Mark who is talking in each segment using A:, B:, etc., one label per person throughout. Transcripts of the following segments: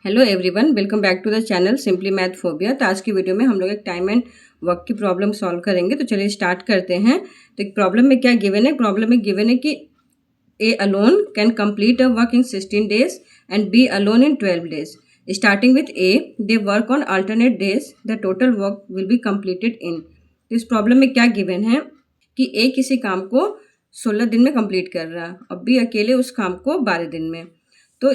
A: Hello everyone, welcome back to the channel Simply Math Phobia. तो आज की video में हम लोग एक टाइम एंड वर्क की प्रॉब्लम सॉल्व करेंगे। तो चलिए स्टार्ट करते हैं। तो एक प्रॉब्लम में क्या गिवन है, प्रॉब्लम में गिवन है कि A alone can complete a work in 16 days and B alone in 12 days। Starting with A, they work on alternate days, the total work will be completed in. तो इस problem में क्या given है कि ए किसी काम को 16 दिन में कंप्लीट कर रहा है और बी अकेले उस काम को 12 दिन में। तो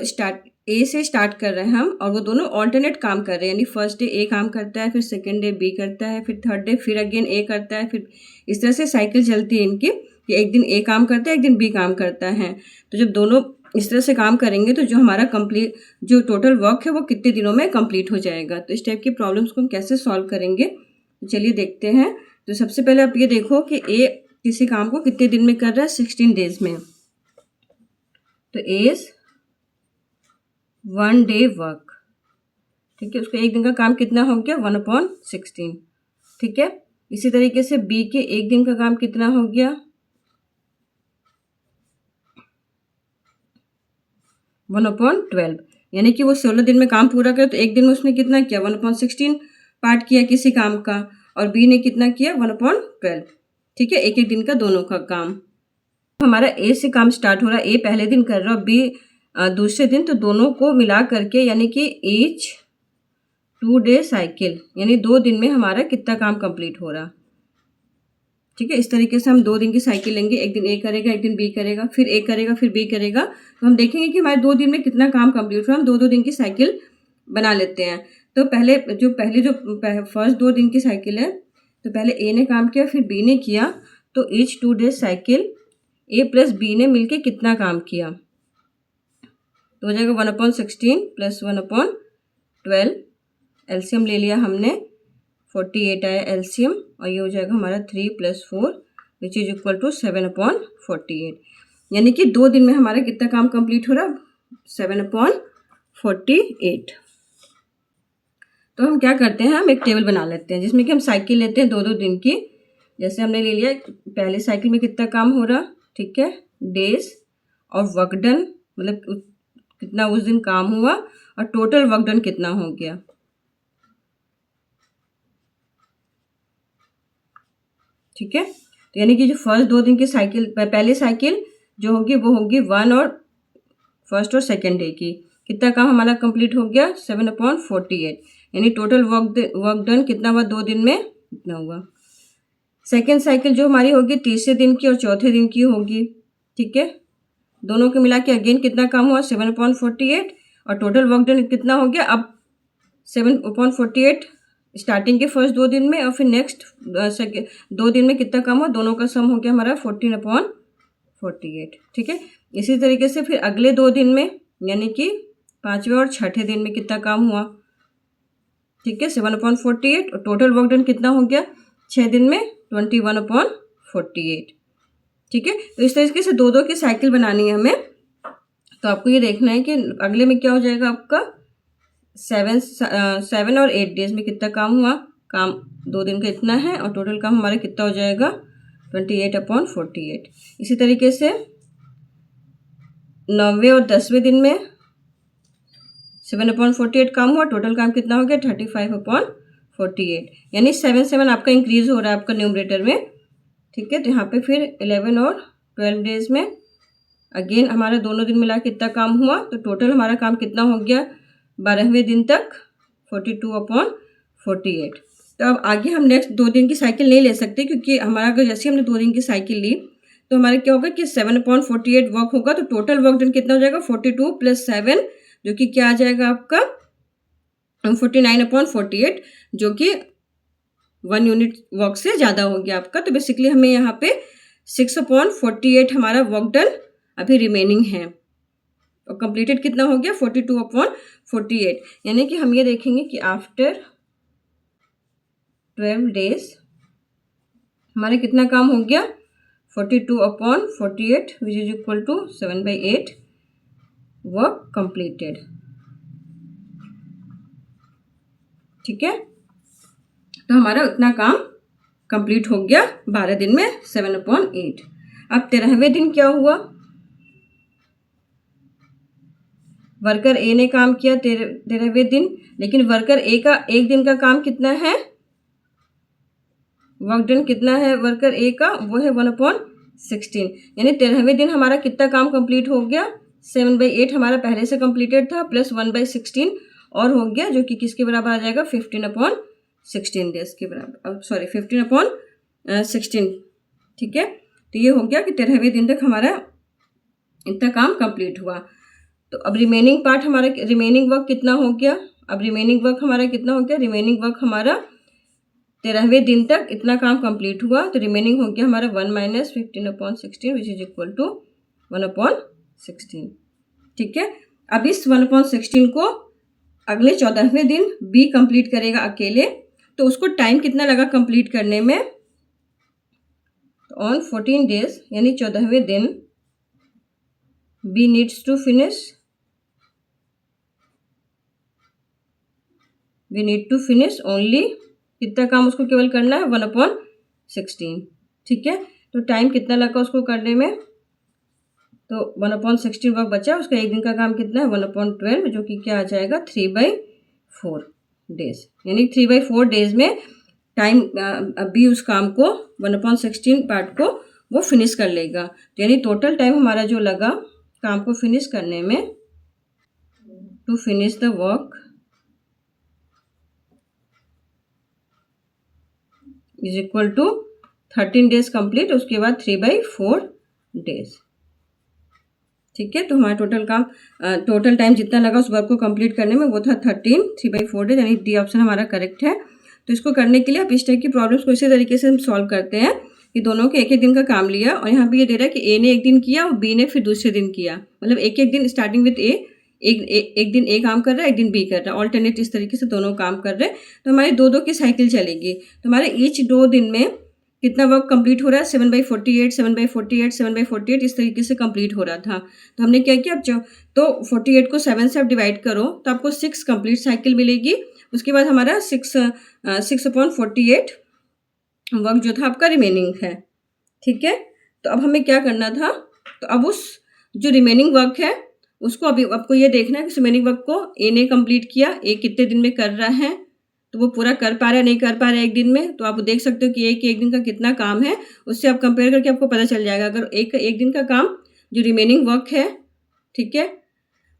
A: ए से स्टार्ट कर रहे हैं हम, और वो दोनों ऑल्टरनेट काम कर रहे हैं, यानी फर्स्ट डे ए काम करता है, फिर सेकेंड डे बी करता है, फिर थर्ड डे फिर अगेन ए करता है, फिर इस तरह से साइकिल चलती है इनकी कि एक दिन ए काम करता है, एक दिन बी काम करता है। तो जब दोनों इस तरह से काम करेंगे तो जो हमारा कंप्लीट जो टोटल वर्क है वो कितने दिनों में कंप्लीट हो जाएगा। तो इस टाइप की प्रॉब्लम्स को हम कैसे सॉल्व करेंगे, तो चलिए देखते हैं। तो सबसे पहले आप ये देखो कि ए किसी काम को कितने दिन में कर रहा है, 16 डेज में। तो एज 1 day वर्क, ठीक है, उसका एक दिन का काम कितना हो गया, 1/16, ठीक है। इसी तरीके से बी के एक दिन का काम कितना हो गया, 1/12, यानी कि वो 16 दिन में काम पूरा करे तो एक दिन में उसने कितना किया, 1/16 पार्ट किया किसी काम का, और बी ने कितना किया, 1/12, ठीक है, एक एक दिन का दोनों का काम। हमारा ए से काम स्टार्ट हो रहा है, ए पहले दिन कर रहा है और बी दूसरे दिन, तो दोनों को मिला करके यानी कि ईच 2 day साइकिल, यानी 2 दिन में हमारा कितना काम कंप्लीट हो रहा, ठीक है। इस तरीके से हम 2 दिन की साइकिल लेंगे, एक दिन ए करेगा, एक दिन बी करेगा, फिर ए करेगा, फिर बी करेगा, तो हम देखेंगे कि हमारे 2 दिन में कितना काम कंप्लीट हुआ। हम 2-2 दिन की साइकिल बना लेते हैं। तो पहले जो फर्स्ट 2 दिन की साइकिल है, तो पहले ए ने काम किया, फिर बी ने किया, तो ईच 2 day साइकिल ए प्लस बी ने मिलके कितना काम किया, तो हो जाएगा 1/16 प्लस 1/12। एलसीएम ले लिया हमने, 48 आया एलसीएम, और ये हो जाएगा हमारा 3 + 4 विच इज इक्वल टू 7/48, यानी कि 2 दिन में हमारा कितना काम कंप्लीट हो रहा, 7/48। तो हम क्या करते हैं, हम एक टेबल बना लेते हैं जिसमें कि हम साइकिल लेते हैं 2-2 दिन की। जैसे हमने ले लिया पहले साइकिल में कितना काम हो रहा, ठीक है, डेज और वर्क डन, मतलब कितना उस दिन काम हुआ, और टोटल वर्क डन कितना हो गया, ठीक है। तो यानी कि जो फर्स्ट 2 दिन की साइकिल, पहली साइकिल जो होगी वो होगी 1 और फर्स्ट और सेकेंड डे की, कितना काम हमारा कंप्लीट हो गया, 7/48, यानी टोटल वर्क डन कितना हुआ 2 दिन में, इतना हुआ। सेकेंड साइकिल जो हमारी होगी तीसरे दिन की और चौथे दिन की होगी, ठीक है, दोनों के मिला के अगेन कितना काम हुआ, 7/48, और टोटल वर्क डन कितना हो गया, अब 7/48 स्टार्टिंग के फर्स्ट 2 दिन में, और फिर नेक्स्ट 2 दिन में कितना काम हुआ, दोनों का सम हो गया हमारा 14/48, ठीक है। इसी तरीके से फिर अगले 2 दिन में, यानी कि 5वें और छठे दिन में कितना काम हुआ, ठीक है, 7/48, और टोटल वर्क डन कितना हो गया 6 दिन में, 21/48, ठीक है। तो इस तरीके से 2-2 की साइकिल बनानी है हमें। तो आपको ये देखना है कि अगले में क्या हो जाएगा आपका, 7 और 8 डेज में कितना काम हुआ, काम 2 दिन का इतना है, और टोटल काम हमारा कितना हो जाएगा, 28/48। इसी तरीके से 9वें और 10वें दिन में 7/48 काम हुआ, टोटल काम कितना हो गया, 35/48, यानी 7 आपका इंक्रीज हो रहा है आपका न्यूमरेटर में, ठीक है। तो यहाँ पे फिर 11 और 12 डेज में अगेन हमारा दोनों दिन मिला कितना काम हुआ, तो टोटल हमारा काम कितना हो गया 12वें दिन तक, 42/48। तो अब आगे हम नेक्स्ट 2 दिन की साइकिल नहीं ले सकते, क्योंकि हमारा अगर जैसे हमने 2 दिन की साइकिल ली तो हमारा क्या होगा कि 7/48 वर्क होगा, तो टोटल वर्क डन कितना हो जाएगा, 42 + 7, जो कि क्या आ जाएगा आपका 49/48, जो कि 1 यूनिट वर्क से ज़्यादा हो गया आपका। तो बेसिकली हमें यहाँ पे 6/48 हमारा वर्क डन अभी रिमेनिंग है, और कंप्लीटेड कितना हो गया, 42/48, यानी कि हम ये देखेंगे कि आफ्टर 12 डेज हमारा कितना काम हो गया, 42/48 which is equal to 7/8 work completed, ठीक है। तो हमारा उतना काम कंप्लीट हो गया 12 दिन में, 7/8। अब 13वें दिन क्या हुआ, वर्कर ए ने काम किया 13वें दिन, लेकिन वर्कर ए का एक दिन का काम कितना है, वर्क डन कितना है वर्कर ए का, वो है 1/16। यानी 13वें दिन हमारा कितना काम कंप्लीट हो गया, 7/8 हमारा पहले से कंप्लीटेड था प्लस 1/16 और हो गया, जो कि किसके बराबर आ जाएगा, 15/16 डेज के बराबर, सॉरी 15/16। ठीक है, तो ये हो गया कि 13वें दिन तक हमारा इतना काम कंप्लीट हुआ। तो अब रिमेनिंग पार्ट हमारा, रिमेनिंग वर्क कितना हो गया, अब रिमेनिंग वर्क हमारा कितना हो गया, रिमेनिंग वर्क हमारा 13वें दिन तक इतना काम कंप्लीट हुआ, तो रिमेनिंग हो गया हमारा 1 - 15/16 विच इज इक्वल टू 1/16। ठीक है, अब इस 1/16 को अगले 14वें दिन बी कंप्लीट करेगा अकेले, तो उसको टाइम कितना लगा कंप्लीट करने में, ऑन 14 डेज यानी 14वें दिन B needs to finish, we need to finish only, कितना काम उसको केवल करना है, 1/16। ठीक है, तो टाइम कितना लगा उसको करने में, तो 1/16 वर्क बचा, उसका एक दिन का काम कितना है, 1/12, जो कि क्या आ जाएगा, 3/4 डेज। यानी 3/4 डेज में टाइम अभी उस काम को 1/16 पार्ट को वो फिनिश कर लेगा। तो यानी टोटल टाइम हमारा जो लगा काम को फिनिश करने में, to finish the work is equal to 13 days complete, उसके बाद 3/4 डेज। ठीक है, तो हमारा टोटल टाइम जितना लगा उस वर्क को कंप्लीट करने में वो था 3/4 डेज, यानी डी ऑप्शन हमारा करेक्ट है। तो इसको करने के लिए आप इस टाइप की प्रॉब्लम्स को इसी तरीके से हम सॉल्व करते हैं कि दोनों के एक एक दिन का काम लिया, और यहाँ पे ये दे रहा है कि ए ने एक दिन किया और बी ने फिर दूसरे दिन किया, मतलब एक एक दिन स्टार्टिंग विद ए, एक दिन ए काम कर रहा है, एक दिन बी कर रहा है, ऑल्टरनेट इस तरीके से दोनों काम कर रहे हैं। तो हमारी 2-2 की साइकिल चलेगी, तो हमारे ईच 2 दिन में कितना वर्क कंप्लीट हो रहा है, 7/48 7/48 7/48 इस तरीके से कंप्लीट हो रहा था। तो हमने क्या किया, अब तो 48 को 7 से आप डिवाइड करो तो आपको 6 कंप्लीट साइकिल मिलेगी। उसके बाद हमारा 6/48 वर्क जो था आपका रिमेनिंग है। ठीक है, तो अब हमें क्या करना था, तो अब उस जो रिमेनिंग वर्क है उसको अभी आपको ये देखना है कि रिमेनिंग वर्क को ए ने कंप्लीट किया, ए कितने दिन में कर रहा है, तो वो पूरा कर पा रहा है नहीं कर पा रहा है एक दिन में, तो आप देख सकते हो कि एक दिन का कितना काम है, उससे आप कंपेयर करके आपको पता चल जाएगा। अगर एक दिन का काम जो रिमेनिंग वर्क है, ठीक है,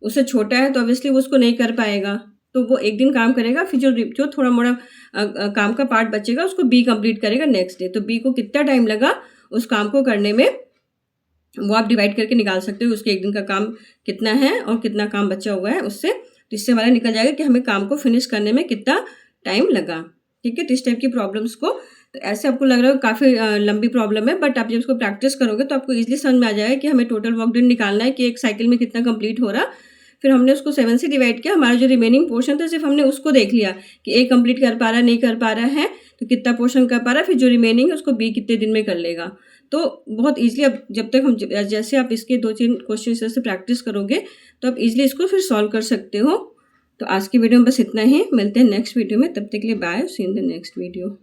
A: उससे छोटा है तो ऑब्वियसली वो उसको नहीं कर पाएगा, तो वो एक दिन काम करेगा, फिर जो थोड़ा मोड़ा काम का पार्ट बचेगा उसको बी कंप्लीट करेगा नेक्स्ट डे। तो बी को कितना टाइम लगा उस काम को करने में, वो आप डिवाइड करके निकाल सकते हो, उसके एक दिन का काम कितना है और कितना काम बचा हुआ है उससे, तो इससे हमारा निकल जाएगा कि हमें काम को फिनिश करने में कितना टाइम लगा। ठीक है, तो इस टाइप की प्रॉब्लम्स को, तो ऐसे आपको लग रहा है काफ़ी लंबी प्रॉब्लम है, बट आप जब इसको प्रैक्टिस करोगे तो आपको इजीली समझ में आ जाएगा कि हमें टोटल वर्क डन निकालना है कि एक साइकिल में कितना कंप्लीट हो रहा। फिर हमने उसको 7 से डिवाइड किया, हमारा जो रिमेनिंग पोर्शन था सिर्फ हमने उसको देख लिया कि ए कंप्लीट कर पा रहा है नहीं कर पा रहा है, तो कितना पोर्शन कर पा रहा है, फिर जो रिमेनिंग है उसको बी कितने दिन में कर लेगा। तो बहुत ईजिली अब जब तक हम जैसे आप इसके 2-3 क्वेश्चन से प्रैक्टिस करोगे तो आप इजीली इसको फिर सॉल्व कर सकते हो। तो आज की वीडियो में बस इतना ही, मिलते हैं नेक्स्ट वीडियो में, तब तक के लिए bye, see in the next video.